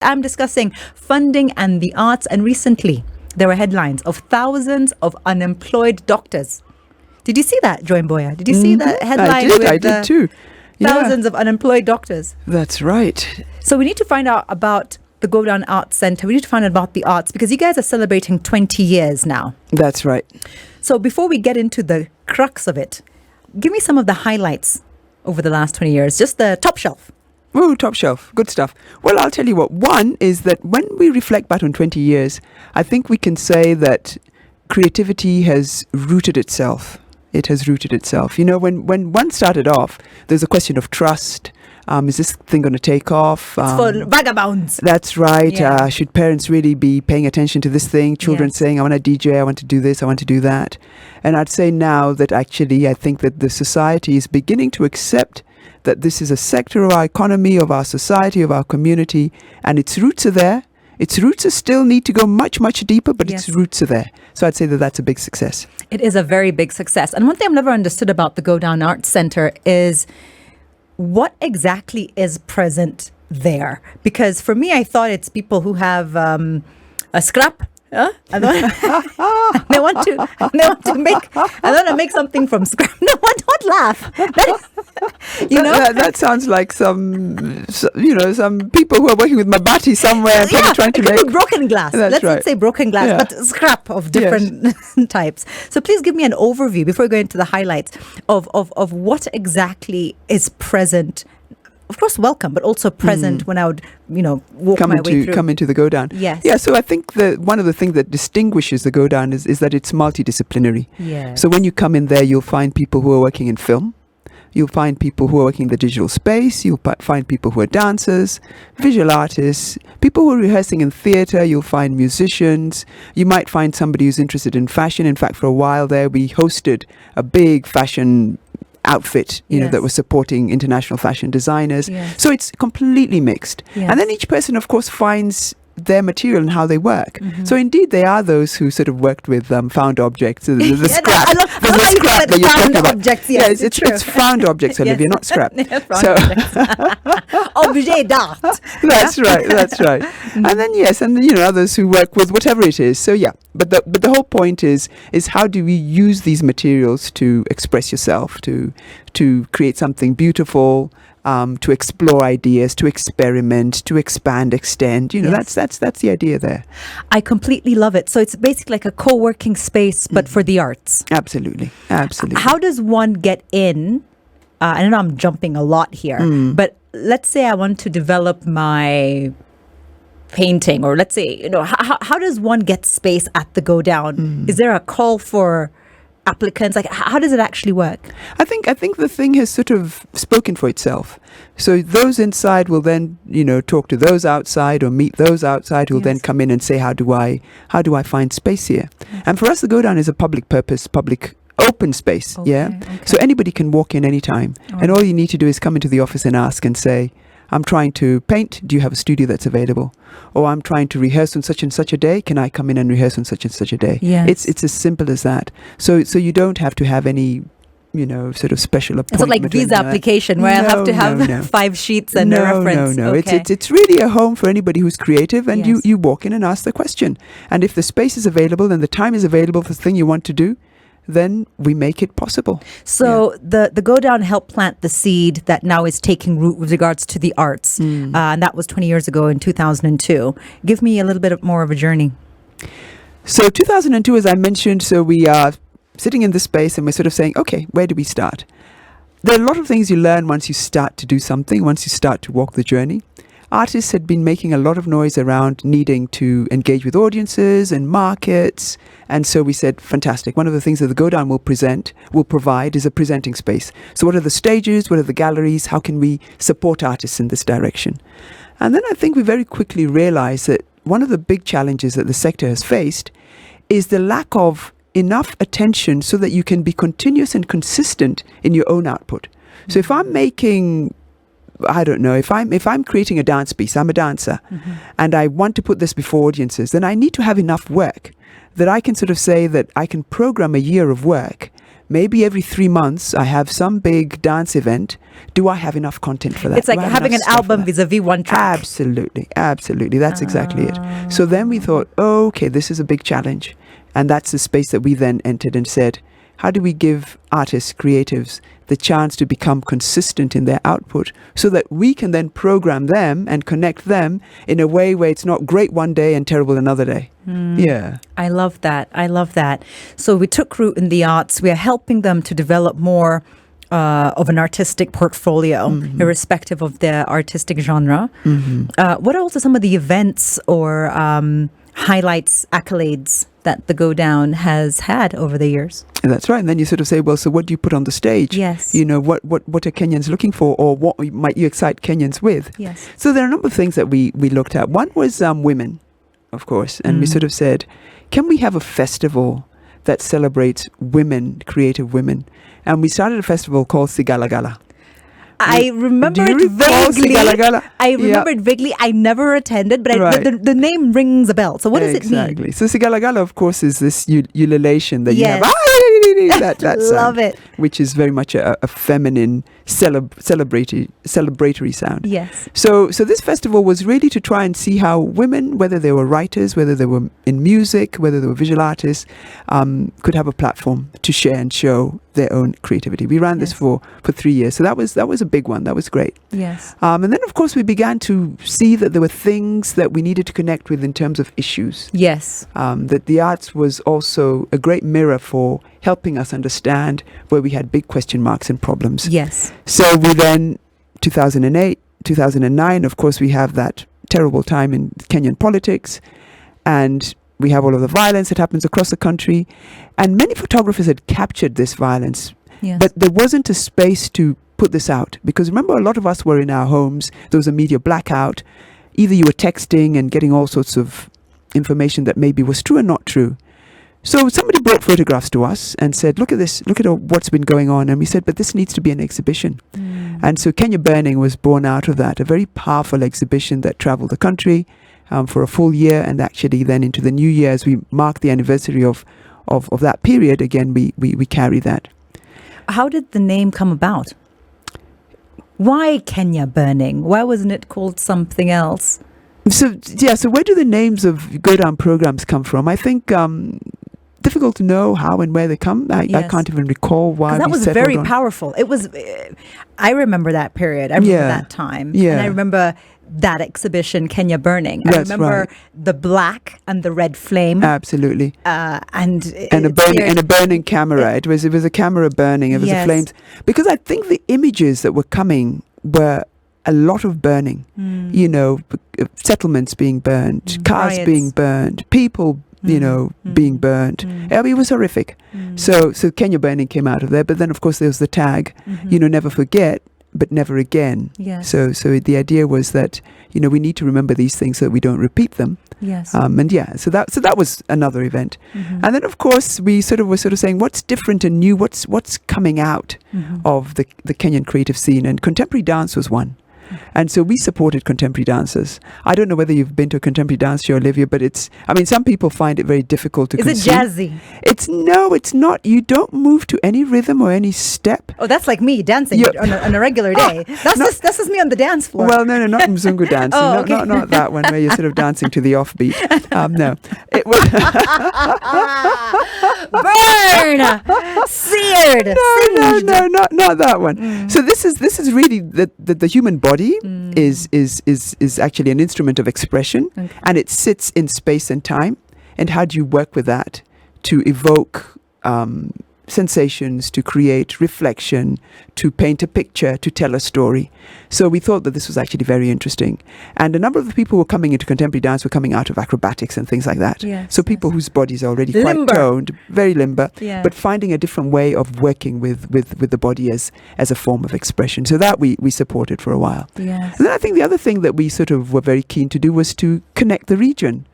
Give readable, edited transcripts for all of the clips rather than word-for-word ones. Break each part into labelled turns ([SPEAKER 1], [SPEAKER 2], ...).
[SPEAKER 1] I'm discussing funding and the arts, and recently there were headlines of thousands of unemployed doctors. Did you see that, Joy Mboya? Did you see that headline?
[SPEAKER 2] I did too.
[SPEAKER 1] Thousands of unemployed doctors.
[SPEAKER 2] That's right.
[SPEAKER 1] So we need to find out about the Godown Arts Centre. We need to find out about the arts because you guys are celebrating 20 years now.
[SPEAKER 2] That's right.
[SPEAKER 1] So before we get into the crux of it, give me some of the highlights over the last 20 years, just the top shelf.
[SPEAKER 2] Oh, top shelf. Good stuff. Well, I'll tell you what. One is that when we reflect back on 20 years, I think we can say that creativity has rooted itself. It has rooted itself. You know, when one started off, there's a question of trust. Is this thing going to take off?
[SPEAKER 1] It's for vagabonds.
[SPEAKER 2] That's right.
[SPEAKER 1] Yeah.
[SPEAKER 2] Should parents really be paying attention to this thing? Children saying, I want to DJ, I want to do this, I want to do that. And I'd say now that actually I think that the society is beginning to accept that this is a sector of our economy, of our society, of our community, and its roots are there. Its roots still need to go much, much deeper, but its roots are there. So I'd say that that's a big success.
[SPEAKER 1] It is a very big success. And one thing I've never understood about the Godown Arts Centre is what exactly is present there? Because for me, I thought it's people who have a scrap. Huh? They want to make something from scrap. No, don't laugh.
[SPEAKER 2] That sounds like some people who are working with Mabati somewhere trying to make
[SPEAKER 1] broken glass. Let's not say broken glass, but scrap of different types. So please give me an overview before we go into the highlights of what exactly is present. Of course, welcome, but also present when I would, walk my way through.
[SPEAKER 2] Come into the Godown.
[SPEAKER 1] Yes.
[SPEAKER 2] Yeah, so I think one of the things that distinguishes the Godown is that it's multidisciplinary.
[SPEAKER 1] Yes.
[SPEAKER 2] So when you come in there, you'll find people who are working in film. You'll find people who are working in the digital space. You'll find people who are dancers, visual artists, people who are rehearsing in theatre. You'll find musicians. You might find somebody who's interested in fashion. In fact, for a while there, we hosted a big fashion outfit, that was supporting international fashion designers.
[SPEAKER 1] Yes.
[SPEAKER 2] So it's completely mixed.
[SPEAKER 1] Yes.
[SPEAKER 2] And then each person, of course, finds their material and how they work.
[SPEAKER 1] Mm-hmm.
[SPEAKER 2] So indeed, they are those who sort of worked with found objects, the scrap.
[SPEAKER 1] I love
[SPEAKER 2] scrap that you're
[SPEAKER 1] found
[SPEAKER 2] talking about.
[SPEAKER 1] objects. Yes,
[SPEAKER 2] it's found objects, Olivia, not scrap.
[SPEAKER 1] Objet d'art.
[SPEAKER 2] That's right. And then others who work with whatever it is. So but the whole point is how do we use these materials to express yourself, to create something beautiful, to explore ideas, to experiment, to expand, extend. That's the idea there.
[SPEAKER 1] I completely love it. So it's basically like a co-working space, but for the arts.
[SPEAKER 2] Absolutely.
[SPEAKER 1] How does one get in? I know I'm jumping a lot here, but let's say I want to develop my painting, or let's say, how does one get space at the Godown? Is there a call for applicants? Like, how does it actually work?
[SPEAKER 2] I think the thing has sort of spoken for itself. So those inside will then, talk to those outside or meet those outside who will then come in and say, how do I find space here? And for us, the Godown is a public purpose, public open space. Okay. So anybody can walk in anytime. And all you need to do is come into the office and ask and say, I'm trying to paint. Do you have a studio that's available? Or I'm trying to rehearse on such and such a day. Can I come in and rehearse on such and such a day?
[SPEAKER 1] Yes.
[SPEAKER 2] It's as simple as that. So you don't have to have any, sort of special appointment.
[SPEAKER 1] It's not like visa application where I'll have to have 5 sheets and a reference.
[SPEAKER 2] No.
[SPEAKER 1] Okay.
[SPEAKER 2] It's really a home for anybody who's creative, and you walk in and ask the question. And if the space is available and the time is available for the thing you want to do, then we make it possible.
[SPEAKER 1] So the Godown helped plant the seed that now is taking root with regards to the arts. And that was 20 years ago in 2002. Give me a little bit more of a journey.
[SPEAKER 2] So 2002, as I mentioned, so we are sitting in this space and we're sort of saying, okay, where do we start? There are a lot of things you learn once you start to do something, once you start to walk the journey. Artists had been making a lot of noise around needing to engage with audiences and markets. And so we said, fantastic. One of the things that the Godown will provide is a presenting space. So what are the stages? What are the galleries? How can we support artists in this direction? And then I think we very quickly realized that one of the big challenges that the sector has faced is the lack of enough attention so that you can be continuous and consistent in your own output. So if I'm making, I don't know, if I'm creating a dance piece, I'm a dancer, and I want to put this before audiences, then I need to have enough work that I can sort of say that I can program a year of work maybe every 3 months I have some big dance event. Do I have enough content for that?
[SPEAKER 1] It's like having an album vis-a-vis one track.
[SPEAKER 2] Absolutely. That's exactly it. So then we thought, okay, this is a big challenge. And that's the space that we then entered and said, how do we give artists, creatives, the chance to become consistent in their output so that we can then program them and connect them in a way where it's not great one day and terrible another day. Yeah.
[SPEAKER 1] I love that. So we took root in the arts. We are helping them to develop more of an artistic portfolio, irrespective of their artistic genre. What are also some of the events or highlights, accolades that the Godown has had over the years?
[SPEAKER 2] That's right. And then you sort of say, well, so what do you put on the stage?
[SPEAKER 1] Yes.
[SPEAKER 2] You know, what are Kenyans looking for, or what might you excite Kenyans with?
[SPEAKER 1] Yes.
[SPEAKER 2] So there are a number of things that we looked at. One was women, of course. And we sort of said, can we have a festival that celebrates women, creative women? And we started a festival called Sigalagala.
[SPEAKER 1] I remember it vaguely. It vaguely. I never attended, but the name rings a bell. So what does it mean?
[SPEAKER 2] Exactly. So Sigalagala, of course, is this ululation that you have. That
[SPEAKER 1] Love
[SPEAKER 2] sound,
[SPEAKER 1] it.
[SPEAKER 2] which is very much a feminine celebratory sound.
[SPEAKER 1] Yes.
[SPEAKER 2] So this festival was really to try and see how women, whether they were writers, whether they were in music, whether they were visual artists, could have a platform to share and show their own creativity. We ran this for 3 years. So that was a big one. That was great.
[SPEAKER 1] Yes.
[SPEAKER 2] And then, of course, we began to see that there were things that we needed to connect with in terms of issues.
[SPEAKER 1] Yes.
[SPEAKER 2] That the arts was also a great mirror for helping us understand where we had big question marks and problems.
[SPEAKER 1] Yes.
[SPEAKER 2] So we then, 2008, 2009, of course, we have that terrible time in Kenyan politics, and we have all of the violence that happens across the country, and many photographers had captured this violence, but there wasn't a space to put this out, because remember, a lot of us were in our homes. There was a media blackout. Either you were texting and getting all sorts of information that maybe was true and not true. So somebody brought photographs to us and said, look at this, look at what's been going on. And we said, but this needs to be an exhibition. And so Kenya Burning was born out of that, a very powerful exhibition that traveled the country for a full year. And actually then into the new year, as we mark the anniversary of that period, again, we carry that.
[SPEAKER 1] How did the name come about? Why Kenya Burning? Why wasn't it called something else?
[SPEAKER 2] So where do the names of Godown programs come from? I think difficult to know how and where they come. I can't even recall why.
[SPEAKER 1] That was very powerful. It was. I remember that period. I remember that time. Yeah. And I remember that exhibition, Kenya Burning. I remember the black and the red flame.
[SPEAKER 2] Absolutely.
[SPEAKER 1] And
[SPEAKER 2] a burning camera. It was a camera burning. It was the flames. Because I think the images that were coming were a lot of burning. You know, settlements being burned, cars being burned, people being burnt. I mean, it was horrific. So Kenya Burning came out of there. But then, of course, there was the tag, never forget, but never again.
[SPEAKER 1] Yes.
[SPEAKER 2] So the idea was that, we need to remember these things so that we don't repeat them.
[SPEAKER 1] Yes.
[SPEAKER 2] So that was another event. And then, of course, we were saying, what's different and new? What's coming out of the Kenyan creative scene? And contemporary dance was one. And so we supported contemporary dancers. I don't know whether you've been to a contemporary dance show, Olivia, but some people find it very difficult to consume.
[SPEAKER 1] Is it jazzy?
[SPEAKER 2] It's not. You don't move to any rhythm or any step.
[SPEAKER 1] Oh, that's like me dancing on a regular day. That's just me on the dance floor.
[SPEAKER 2] Well, no, not Mzungu dancing.
[SPEAKER 1] Oh, okay.
[SPEAKER 2] Not that one where you're sort of dancing to the offbeat. No. It was
[SPEAKER 1] burn, seared, singed.
[SPEAKER 2] No, not that one. So this is really the human body is actually an instrument of expression, and it sits in space and time. And how do you work with that to evoke sensations, to create reflection, to paint a picture, to tell a story? So we thought that this was actually very interesting. And a number of the people who were coming into contemporary dance were coming out of acrobatics and things like that. So people whose bodies are already quite toned, very limber, but finding a different way of working with the body as a form of expression. So that we supported for a while.
[SPEAKER 1] Yes.
[SPEAKER 2] And then I think the other thing that we were very keen to do was to connect the region.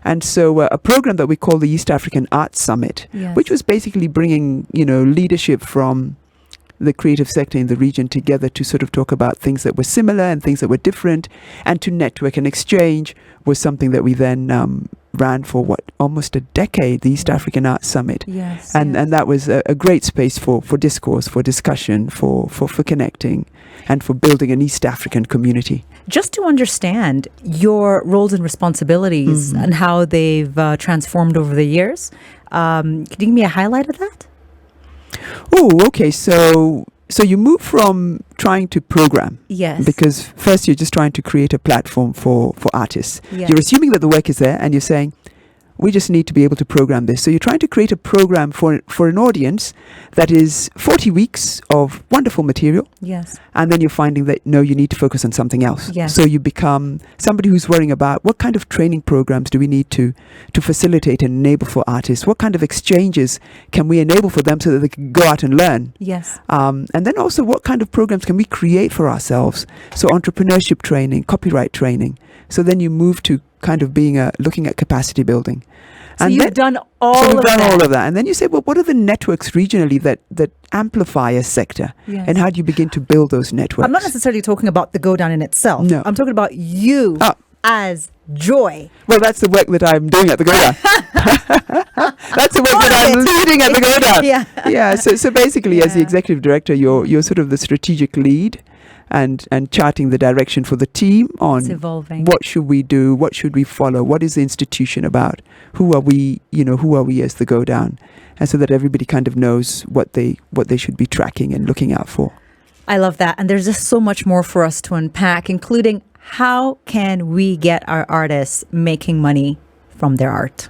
[SPEAKER 2] And so a program that we call the East African Arts Summit, which was basically bringing, leadership from the creative sector in the region together to sort of talk about things that were similar and things that were different, and to network and exchange, was something that we then ran for almost a decade, the East African Arts Summit.
[SPEAKER 1] Yes.
[SPEAKER 2] And that was a great space for discourse, for discussion, for connecting, and for building an East African community.
[SPEAKER 1] Just to understand your roles and responsibilities and how they've transformed over the years, can you give me a highlight of that?
[SPEAKER 2] Oh, okay. So you move from trying to program.
[SPEAKER 1] Yes.
[SPEAKER 2] Because first you're just trying to create a platform for artists.
[SPEAKER 1] Yes.
[SPEAKER 2] You're assuming that the work is there and you're saying, we just need to be able to program this. So you're trying to create a program for an audience that is 40 weeks of wonderful material.
[SPEAKER 1] Yes.
[SPEAKER 2] And then you're finding that, no, you need to focus on something else.
[SPEAKER 1] Yes.
[SPEAKER 2] So you become somebody who's worrying about what kind of training programs do we need to facilitate and enable for artists? What kind of exchanges can we enable for them so that they can go out and learn?
[SPEAKER 1] Yes.
[SPEAKER 2] And then also what kind of programs can we create for ourselves? So entrepreneurship training, copyright training. So then you move to kind of being looking at capacity building.
[SPEAKER 1] So
[SPEAKER 2] and
[SPEAKER 1] you've done all of that.
[SPEAKER 2] And then you say, well, what are the networks regionally that amplify a sector?
[SPEAKER 1] Yes.
[SPEAKER 2] And how do you begin to build those networks?
[SPEAKER 1] I'm not necessarily talking about the Godown in itself.
[SPEAKER 2] No.
[SPEAKER 1] I'm talking about you as Joy.
[SPEAKER 2] Well, that's the work that I'm doing at the Godown. That's the work that I'm leading at the Godown. Yeah. So basically, as the executive director, you're sort of the strategic lead. And charting the direction for the team on what should we do, what should we follow, what is the institution about, who are we as the Godown, and so that everybody kind of knows what they should be tracking and looking out for. I
[SPEAKER 1] love that, and there's just so much more for us to unpack, including how can we get our artists making money from their art.